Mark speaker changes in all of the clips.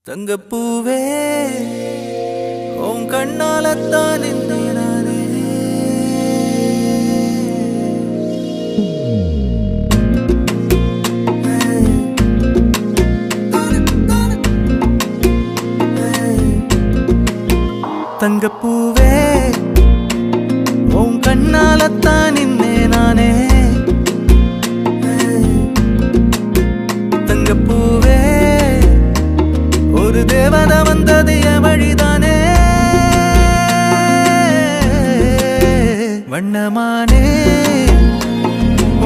Speaker 1: தங்கப்பூவே உன் கண்ணாலத்தான் நானே தங்கப்பூவே உன் கண்ணாலத்தான் நானே தங்கப்பூவே ஒரு தேவதை வந்தது என் வழிதானே வண்ணமானே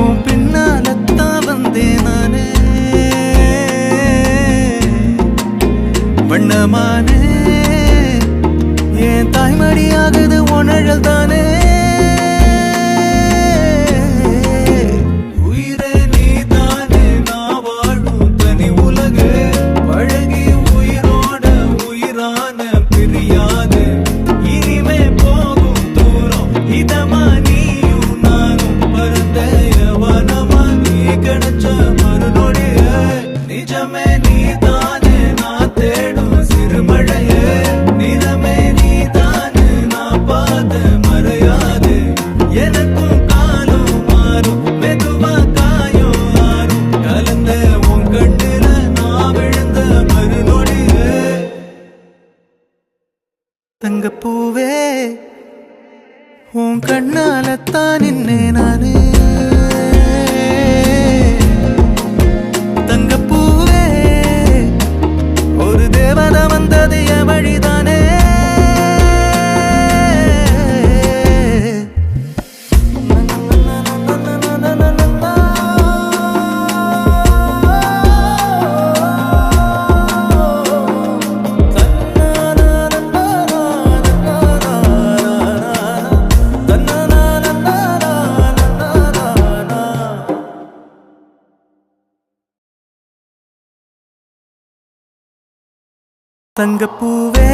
Speaker 1: உன் பின்னாலத்தான் வந்தேன் நானே வண்ணமானே என் தாய்மடியாகுது உணழல் தானே தங்கப்பூவே உன் கண்ணாலத்தான் நானே தங்கப்பூவே ஒரு தேவதை வந்தது என் வழிதானே தங்கப்பூவே